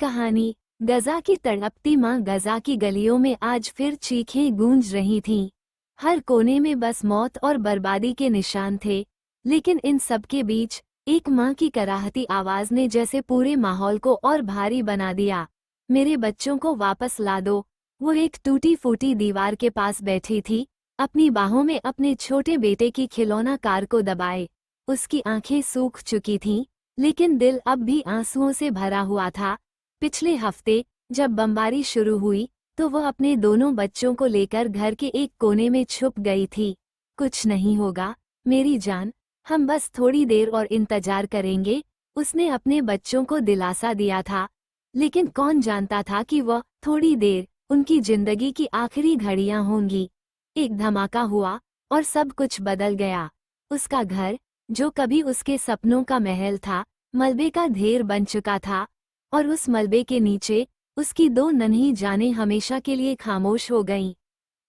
कहानी। गजा की तड़पती माँ। गजा की गलियों में आज फिर चीखें गूंज रही थीं। हर कोने में बस मौत और बर्बादी के निशान थे। लेकिन इन सब के बीच एक माँ की कराहती आवाज ने जैसे पूरे माहौल को और भारी बना दिया। मेरे बच्चों को वापस ला दो। वो एक टूटी फूटी दीवार के पास बैठी थी, अपनी बाहों में अपने छोटे बेटे की खिलौना कार को दबाए। उसकी आंखें सूख चुकी थीं, लेकिन दिल अब भी आंसुओं से भरा हुआ था। पिछले हफ्ते जब बमबारी शुरू हुई तो वह अपने दोनों बच्चों को लेकर घर के एक कोने में छुप गई थी। कुछ नहीं होगा मेरी जान, हम बस थोड़ी देर और इंतजार करेंगे, उसने अपने बच्चों को दिलासा दिया था। लेकिन कौन जानता था कि वह थोड़ी देर उनकी जिंदगी की आखिरी घड़ियां होंगी। एक धमाका हुआ और सब कुछ बदल गया। उसका घर, जो कभी उसके सपनों का महल था, मलबे का ढेर बन चुका था। और उस मलबे के नीचे उसकी दो नन्ही जानें हमेशा के लिए खामोश हो गईं।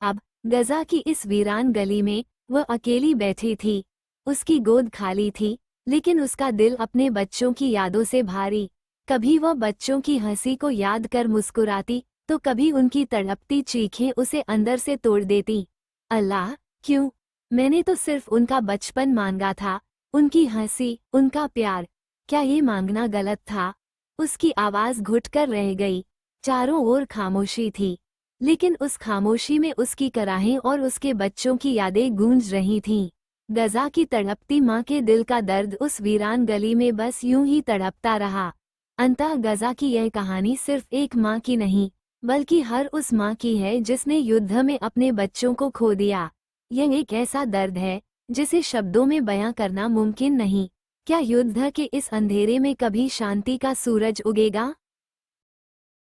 अब गजा की इस वीरान गली में वह अकेली बैठी थी। उसकी गोद खाली थी, लेकिन उसका दिल अपने बच्चों की यादों से भारी। कभी वह बच्चों की हंसी को याद कर मुस्कुराती, तो कभी उनकी तड़पती चीखें उसे अंदर से तोड़ देती। अल्लाह, क्यों? मैंने तो सिर्फ उनका बचपन मांगा था, उनकी हंसी, उनका प्यार। क्या ये मांगना गलत था? उसकी आवाज घुटकर रह गई। चारों ओर खामोशी थी, लेकिन उस खामोशी में उसकी कराहें और उसके बच्चों की यादें गूंज रही थीं। गजा की तड़पती माँ के दिल का दर्द उस वीरान गली में बस यूं ही तड़पता रहा। अंततः गजा की यह कहानी सिर्फ एक माँ की नहीं, बल्कि हर उस माँ की है जिसने युद्ध में अपने बच्चों को खो दिया। यह एक ऐसा दर्द है जिसे शब्दों में बयां करना मुमकिन नहीं। क्या युद्ध के इस अंधेरे में कभी शांति का सूरज उगेगा?